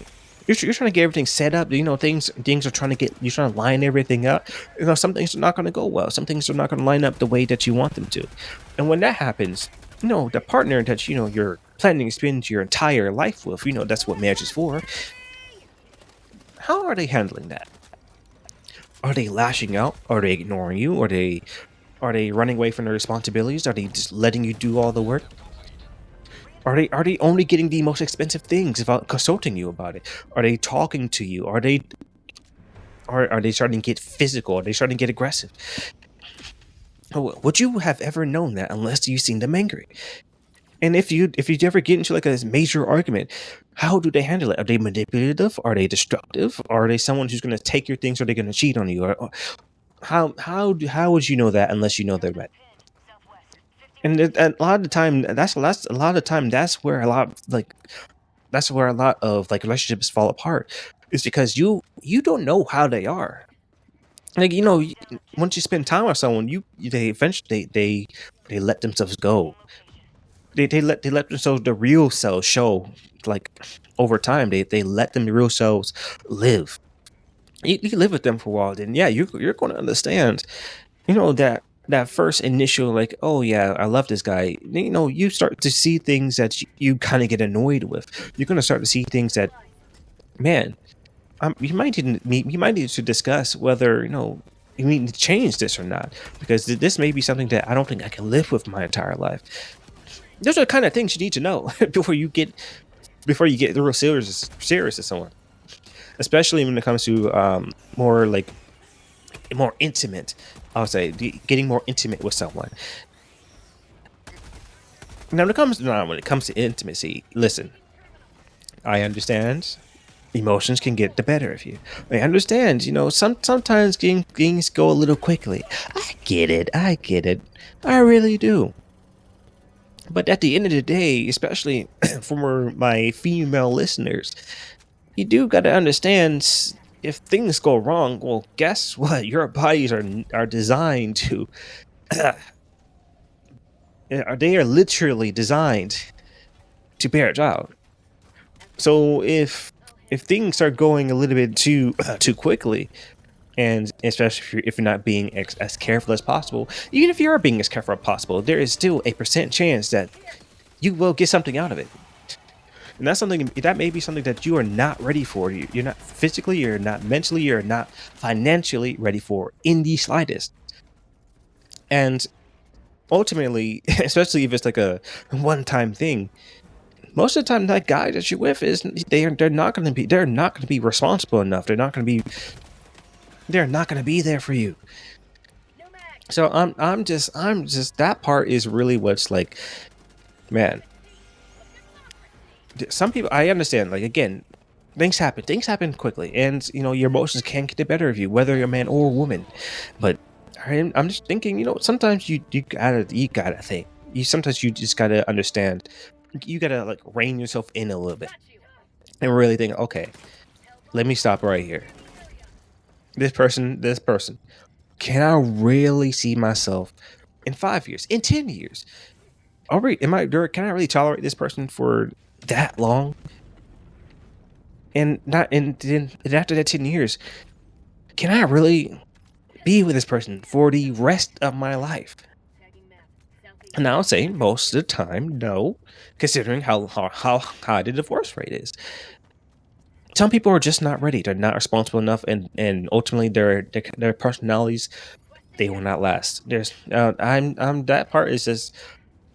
You're trying to get everything set up. Things are you're trying to line everything up. Some things are not going to go well. Some things are not going to line up the way that you want them to. And when that happens, the partner that you're planning to spend your entire life with, that's what marriage is for. How are they handling that? Are they lashing out? Are they ignoring you? Are they running away from their responsibilities? Are they just letting you do all the work? Are they only getting the most expensive things without consulting you about it? Are they talking to you? Are they starting to get physical? Are they starting to get aggressive? Would you have ever known that unless you've seen them angry? And if you ever get into like a major argument, how do they handle it? Are they manipulative? Are they destructive? Are they someone who's going to take your things? Or are they going to cheat on you? Or how would you know that unless you know they're right? And a lot of the time, that's where a lot of like relationships fall apart. Is because you don't know how they are. Like once you spend time with someone, they eventually they let themselves go. They let themselves the real selves show. Like over time, they let them the real selves live. You live with them for a while, then yeah, you're going to understand. That first initial like, oh yeah, I love this guy. You start to see things that you kind of get annoyed with. You're going to start to see things that, man, you might need to discuss whether you need to change this or not, because this may be something that I don't think I can live with my entire life. Those are the kind of things you need to know before you get real serious with someone, especially when it comes to more intimate. I'll say getting more intimate with someone. Now, when it comes to intimacy, listen. I understand emotions can get the better of you. I understand. Sometimes things go a little quickly. I get it. I really do. But at the end of the day, especially for my female listeners, you do got to understand, if things go wrong, well, guess what? Your bodies are designed to. They are literally designed to bear a child. So if things start going a little bit too quickly, and especially if you're not being as careful as possible, even if you are being as careful as possible, there is still a % chance that you will get something out of it. And that's something that may be something that you are not ready for. You're not physically, you're not mentally, you're not financially ready for in the slightest. And ultimately, especially if it's like a one-time thing, most of the time that guy that you're with is they're not going to be responsible enough. They're not going to be there for you. So I'm just that part is really what's like, man. Some people, I understand, like, again, things happen quickly, and your emotions can get the better of you, whether you're a man or a woman. But I'm just thinking, sometimes you gotta think. Sometimes you just gotta understand. You gotta like rein yourself in a little bit and really think, okay, let me stop right here. This person, can I really see myself in 5 years, in 10 years? Can I really tolerate this person for that long? And then after that 10 years, can I really be with this person for the rest of my life? And I'll say most of the time, no, considering how high the divorce rate is. Some people are just not ready. They're not responsible enough, and ultimately their personalities, they will not last. There's I'm that part is just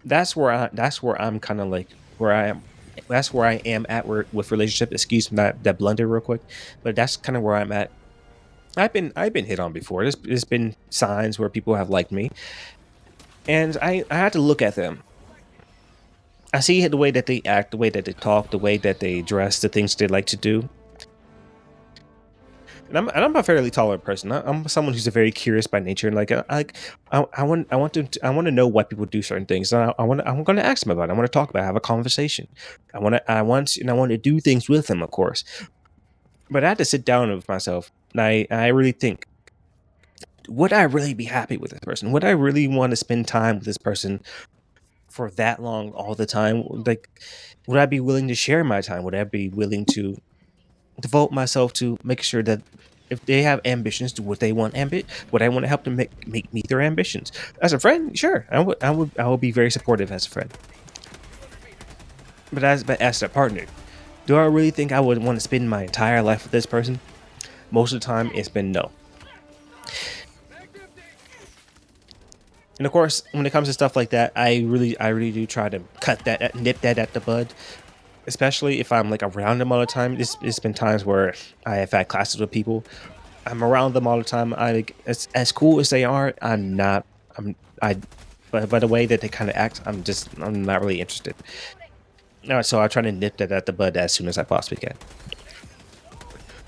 that's where I'm kind of like where I am. That's where I am at with relationship. Excuse me that blunder real quick, but that's kind of where I'm at. I've been hit on before. There's been signs where people have liked me, and I had to look at them. I see the way that they act, the way that they talk, the way that they dress, the things they like to do. And I'm a fairly tolerant person. I'm someone who's very curious by nature, and I want to know why people do certain things. And I'm going to ask them about it. I want to talk about it, have a conversation. I want to do things with them, of course. But I had to sit down with myself, and I really think, would I really be happy with this person? Would I really want to spend time with this person for that long all the time? Like, would I be willing to share my time? Would I be willing to devote myself to make sure that if they have ambitions, would they want would I want to help them meet their ambitions? As a friend, sure, I would be very supportive as a friend. But as a partner, do I really think I would want to spend my entire life with this person? Most of the time, it's been no. And of course, when it comes to stuff like that, I really do try to nip that at the bud. Especially if I'm like around them all the time. It's been times where I have had classes with people. I'm around them all the time. As cool as they are, but by the way that they kind of act, I'm not really interested. So I try to nip that at the bud as soon as I possibly can.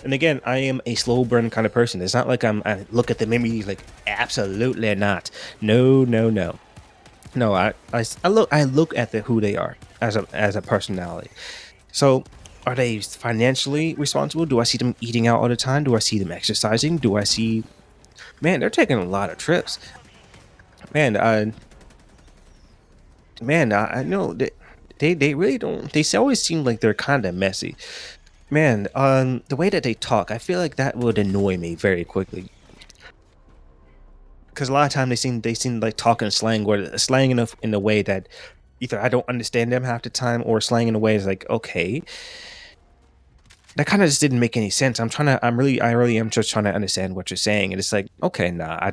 And again, I am a slow burn kind of person. It's not like I look at them immediately like, absolutely not. No. No, I look at who they are as a personality. So, are they financially responsible? Do I see them eating out all the time? Do I see them exercising? Do I see? Man, they're taking a lot of trips. Man, I know that they really don't. They always seem like they're kind of messy. Man, the way that they talk, I feel like that would annoy me very quickly. Because a lot of time they seem like talking slang or slang in a way that either I don't understand them half the time, or slang in a way is like, okay, that kind of just didn't make any sense. I really am just trying to understand what you're saying, and it's like, okay, nah, I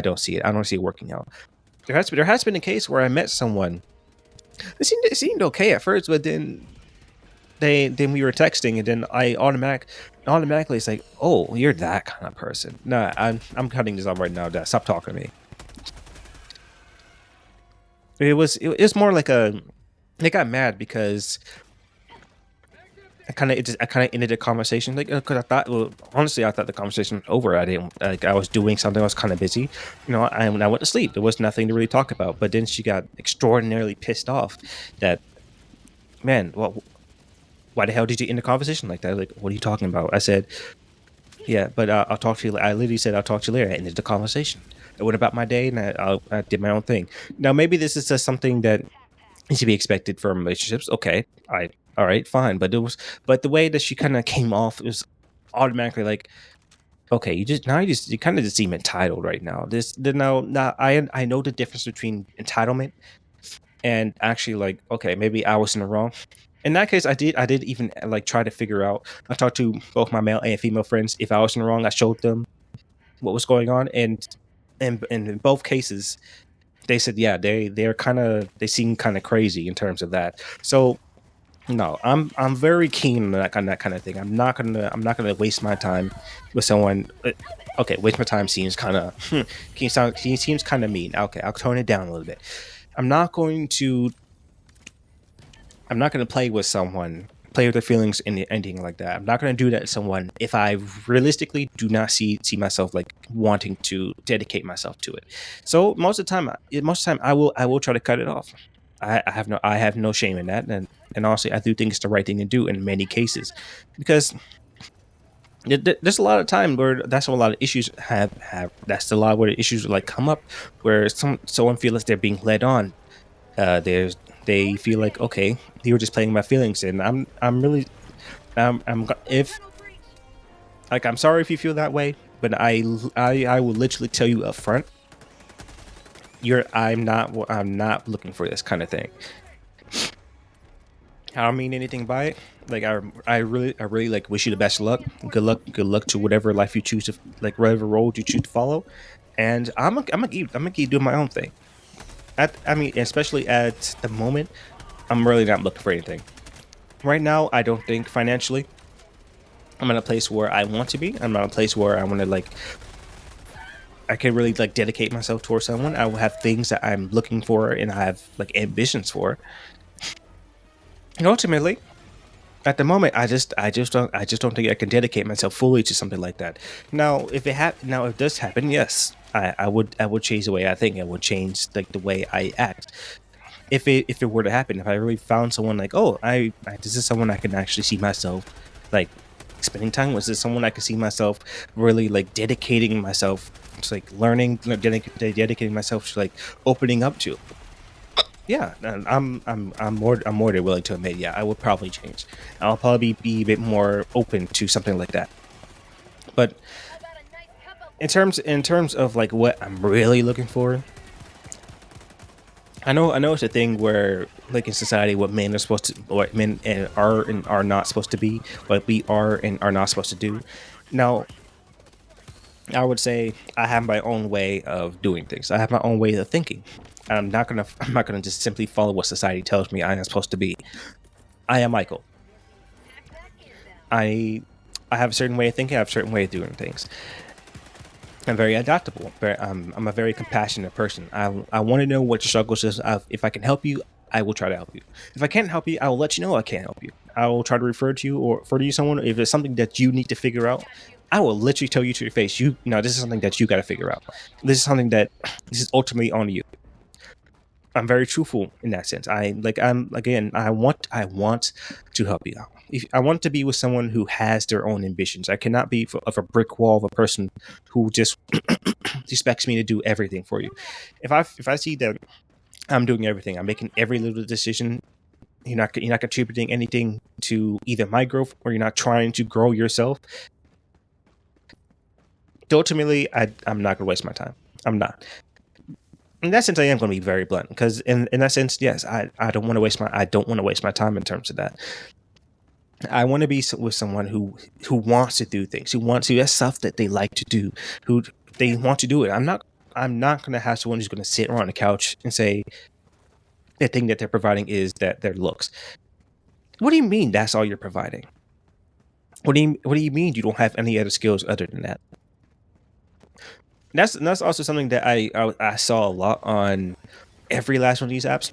don't see it. I don't see it working out. There has been a case where I met someone. It seemed okay at first, but then we were texting, and then I automatically it's like, oh, you're that kind of person. Nah, I'm cutting this off right now. Dad. Stop talking to me. It was more like they got mad because I kind of ended the conversation, like, because honestly I thought the conversation was over. I was doing something. I was kind of busy, I went to sleep. There was nothing to really talk about. But then she got extraordinarily pissed off that, man, well, why the hell did you end the conversation like that? Like, what are you talking about? I said, yeah, but I'll talk to you. I literally said, I'll talk to you later. I ended the conversation. I went about my day, and I did my own thing. Now, maybe this is just something that needs to be expected from relationships. Okay, all right, fine. But the way that she kind of came off, it was automatically like, okay, you kind of just seem entitled right now. I know the difference between entitlement and actually, like, okay, maybe I was in the wrong. In that case, I did even like try to figure out. I talked to both my male and female friends. If I was in the wrong, I showed them what was going on, and in both cases, they said, yeah, they seem kind of crazy in terms of that. So No, I'm very keen on that kind of thing. I'm not gonna waste my time with someone. Okay, waste my time seems kind of seems kind of mean. Okay, I'll tone it down a little bit. I'm not going to I'm not going to play with someone, play with their feelings and anything like that. I'm not going to do that to someone if I realistically do not see myself like wanting to dedicate myself to it. So most of the time, I will try to cut it off. I have no shame in that, and honestly, I do think it's the right thing to do in many cases, because there's a lot of time where that's what a lot of issues have. That's a lot where the issues like come up, where someone feels they're being led on. There's they feel like, okay, you were just playing my feelings, and I'm really if like, I'm sorry if you feel that way, but I will literally tell you up front, I'm not looking for this kind of thing. I don't mean anything by it. Like, I really like wish you the best of luck. Good luck to whatever life you choose to, like, whatever road you choose to follow. And I'm gonna keep doing my own thing. I mean, especially at the moment, I'm really not looking for anything. Right now, I don't think financially I'm in a place where I want to be. I'm not a place where I want to, like, I can really like dedicate myself towards someone. I will have things that I'm looking for and I have like ambitions for. And ultimately, at the moment, I just don't think I can dedicate myself fully to something like that. Now, if it does happen, yes, I would change the way I think. I would change like the way I act. If it were to happen, if I really found someone like, oh, this is someone I can actually see myself like spending time with. This is someone I can see myself really like dedicating myself to, like, learning, dedicating myself to, like, opening up to. Yeah, and I'm more than willing to admit, yeah, I would probably change. I'll probably be a bit more open to something like that. But in terms of like what I'm really looking for, I know it's a thing where, like, in society, what men are supposed to, what men and are not supposed to be, what we are and are not supposed to do. Now, I would say I have my own way of doing things. I have my own way of thinking. I'm not gonna just simply follow what society tells me I am supposed to be. I am Michael. I I have a certain way of thinking. I have a certain way of doing things. I'm very adaptable. I'm a very compassionate person. I want to know what your struggles is. If I can help you, I will try to help you. If I can't help you, I will let you know I can't help you. I will try to refer to you or refer to you someone. If there's something that you need to figure out, I will literally tell you to your face. You know, this is something that you got to figure out. This is something that this is ultimately on you. I'm very truthful in that sense. I want to help you out. If I want to be with someone who has their own ambitions. I cannot be of a brick wall of a person who just expects me to do everything for you. If I see that I'm doing everything, I'm making every little decision, you're not contributing anything to either my growth or you're not trying to grow yourself. Ultimately, I'm not gonna waste my time. I'm not. In that sense, I am going to be very blunt because in that sense, yes, I don't want to waste my time in terms of that. I want to be with someone who wants to do things, who has stuff that they like to do, who they want to do it. I'm not going to have someone who's going to sit on the couch and say the thing that they're providing is that their looks. What do you mean that's all you're providing? What do you mean you don't have any other skills other than that? That's also something that I saw a lot on every last one of these apps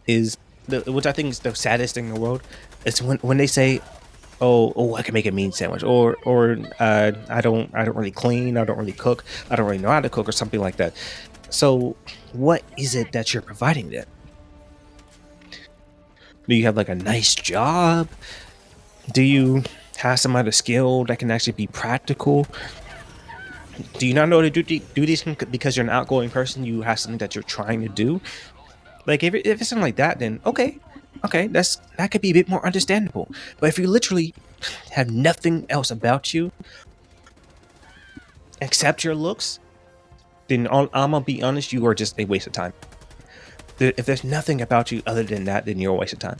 is which I think is the saddest thing in the world. It's when they say, "Oh, I can make a mean sandwich," or I don't really clean, I don't really cook, I don't really know how to cook, or something like that. So, what is it that you're providing then? Do you have like a nice job? Do you have some other skill that can actually be practical? Do you not know how to do these things because you're an outgoing person? You have something that you're trying to do. Like, if it's something like that, then okay, that could be a bit more understandable. But if you literally have nothing else about you except your looks, then I'm gonna be honest, you are just a waste of time. If there's nothing about you other than that, then you're a waste of time.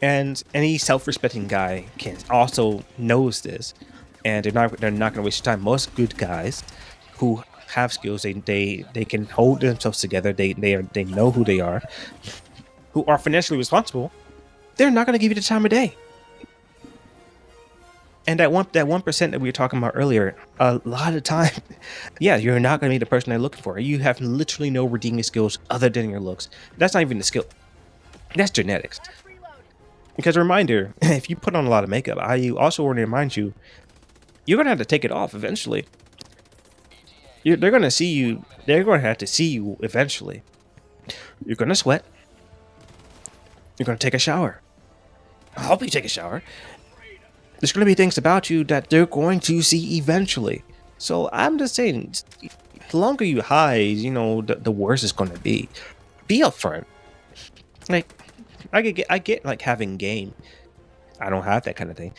And any self-respecting guy can also knows this, and they're not going to waste your time. Most good guys who have skills, they can hold themselves together. They know who they are. who are financially responsible, they're not going to give you the time of day. And that 1% that we were talking about earlier, a lot of time, yeah, you're not going to be the person they're looking for. You have literally no redeeming skills other than your looks. That's not even the skill. That's genetics. Because reminder, if you put on a lot of makeup, I also want to remind you, you're going to have to take it off eventually. They're going to see you. They're going to have to see you eventually. You're going to sweat. You're going to take a shower. I hope you take a shower. There's going to be things about you that they're going to see eventually. So I'm just saying, the longer you hide, the worse it's going to be. Be upfront. Like, I get like having game. I don't have that kind of thing,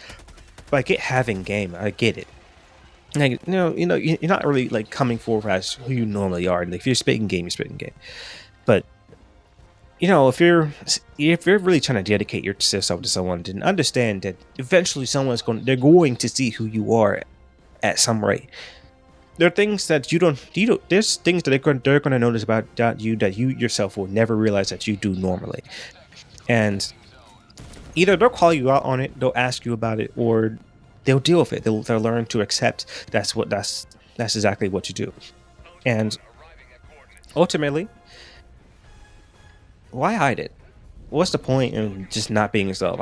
but I get having game. I get it. Like, you're not really like coming forward as who you normally are. Like, if you're spitting game, you're spitting game. But if you're really trying to dedicate yourself to someone, then understand that eventually they're going to see who you are at some rate. There are things that there's things that they're going to notice about you that you yourself will never realize that you do normally. And either they'll call you out on it, they'll ask you about it, or they'll deal with it. They'll learn to accept that's exactly what you do. And ultimately, why hide it? What's the point in just not being yourself?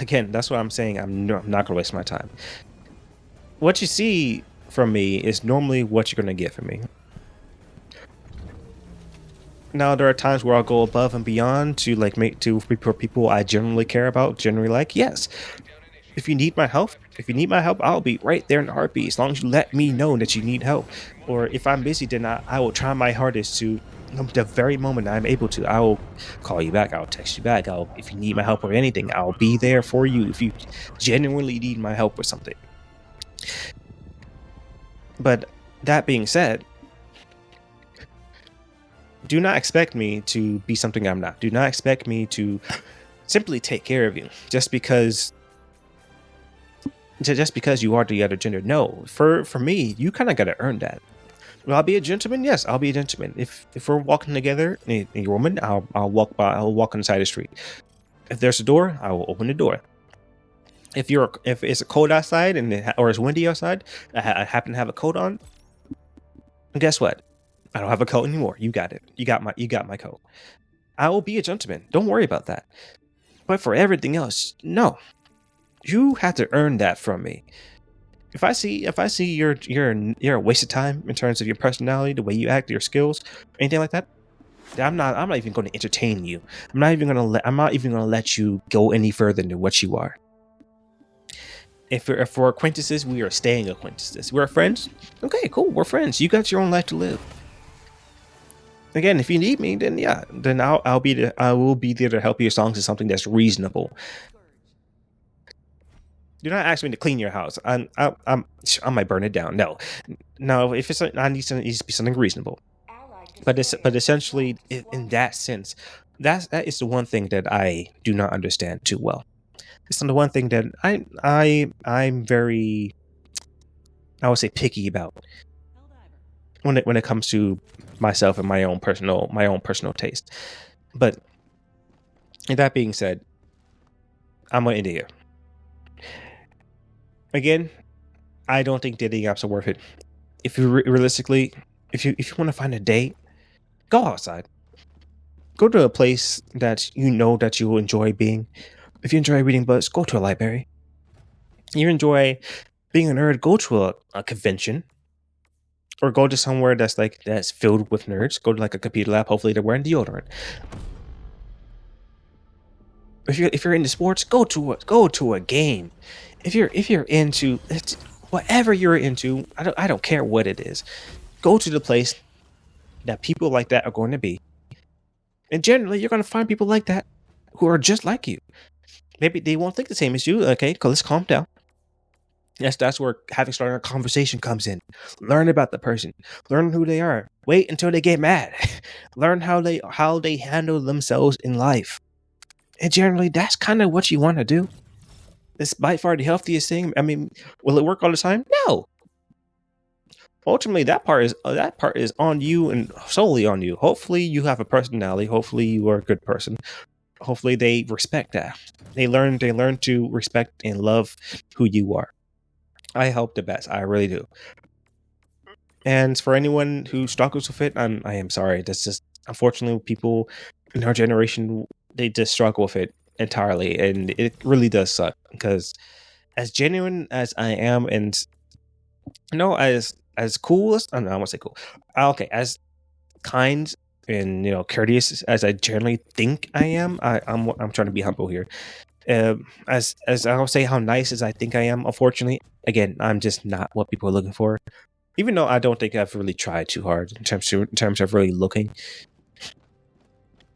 Again, that's what I'm saying. I'm not gonna waste my time. What you see from me is normally what you're gonna get from me. Now, there are times where I'll go above and beyond to for people I generally care about, generally like. Yes, if you need my help, I'll be right there in a heartbeat. As long as you let me know that you need help, or if I'm busy, then I will try my hardest to. The very moment I'm able to, I will call you back. I'll text you back. If you need my help or anything, I'll be there for you. If you genuinely need my help or something. But that being said, do not expect me to be something I'm not. Do not expect me to simply take care of you just because you are the other gender. No, for me, you kind of got to earn that. Will I be a gentleman? Yes, I'll be a gentleman. If we're walking together and you're a woman, I'll walk on the side of the street. If there's a door, I will open the door. If it's cold outside or it's windy outside, I happen to have a coat on. And guess what? I don't have a coat anymore. You got it. You got my coat. I will be a gentleman. Don't worry about that. But for everything else, no. You have to earn that from me. If I see you're a waste of time in terms of your personality, the way you act, your skills, anything like that, I'm not even going to entertain you. I'm not even going to let you go any further than what you are. If we're acquaintances, we are staying acquaintances. We're friends. Okay, cool. We're friends. You got your own life to live. Again, if you need me, then yeah, then I will be there to help you as long as it's something that's reasonable. Do not ask me to clean your house. I might burn it down. No. If it needs to be something reasonable. But essentially, in that sense, that is the one thing that I do not understand too well. It's the one thing that I'm very, I would say, picky about when it comes to myself and my own personal taste. But that being said, I'm an idiot. Again, I don't think dating apps are worth it. If you realistically, if you want to find a date, go outside. Go to a place that you know that you will enjoy being. If you enjoy reading books, go to a library. You enjoy being a nerd, go to a convention. Or go to somewhere that's filled with nerds. Go to like a computer lab. Hopefully they're wearing deodorant. If you're into sports, go to a game. If you're into whatever you're into, I don't care what it is. Go to the place that people like that are going to be. And generally, you're going to find people like that who are just like you. Maybe they won't think the same as you. Okay, let's calm down. Yes, that's where starting a conversation comes in. Learn about the person. Learn who they are. Wait until they get mad. Learn how they handle themselves in life. And generally, that's kind of what you want to do. It's by far the healthiest thing. I mean, will it work all the time? No. Ultimately, that part is on you and solely on you. Hopefully, you have a personality. Hopefully, you are a good person. hopefully they respect that. They learn to respect and love who you are. I hope the best. I really do. And for anyone who struggles with it, I am sorry. That's just unfortunately people in our generation, they just struggle with it entirely, and it really does suck because as genuine as I am, and as cool as I don't know, I won't say cool. Okay, as kind and courteous as I generally think I am. I'm trying to be humble here. As I'll say how nice as I think I am. Unfortunately, again, I'm just not what people are looking for. Even though I don't think I've really tried too hard in terms of really looking.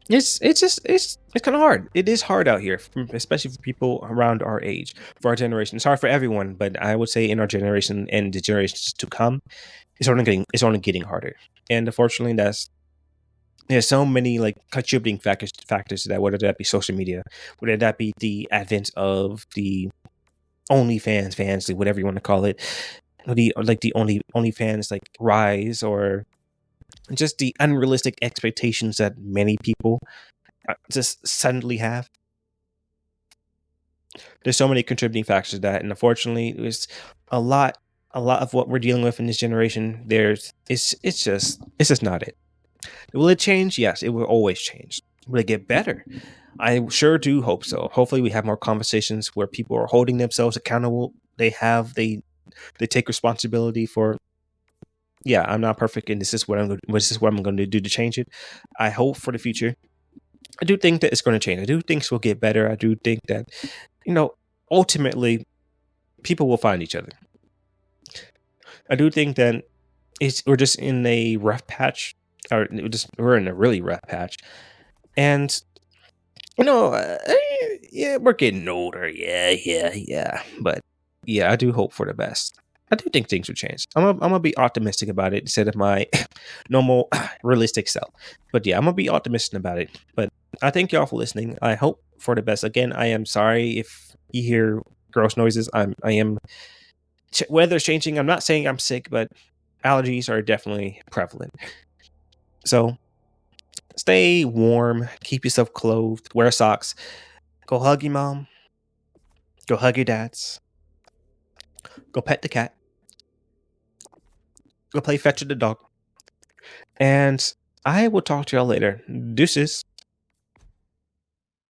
It's kind of hard. It is hard out here, especially for people around our age, for our generation. It's hard for everyone, but I would say in our generation and the generations to come, it's only getting harder. And unfortunately, there's so many like contributing factors to that. Whether that be social media, whether that be the advent of the OnlyFans fans, like whatever you want to call it, the OnlyFans like rise, or just the unrealistic expectations that many people just suddenly have. There's so many contributing factors to that, and unfortunately, there's a lot, a lot of what we're dealing with in this generation. It's just not it. Will it change? Yes, it will always change. Will it get better? I sure do hope so. Hopefully, we have more conversations where people are holding themselves accountable. They take responsibility for. Yeah, I'm not perfect, and this is what I'm going to do to change it. I hope for the future. I do think that it's going to change. I do think it will get better. I do think that, ultimately, people will find each other. I do think that we're just in a rough patch, or we're in a really rough patch, and yeah, we're getting older. Yeah. But yeah, I do hope for the best. I do think things will change. I'm gonna be optimistic about it instead of my normal realistic self. But yeah, I'm gonna be optimistic about it. But I thank y'all for listening. I hope for the best. Again, I am sorry if you hear gross noises. I am weather's changing. I'm not saying I'm sick, but allergies are definitely prevalent. So stay warm, keep yourself clothed, wear socks, go hug your mom, go hug your dads, go pet the cat, go play fetch with the dog, and I will talk to y'all later. Deuces.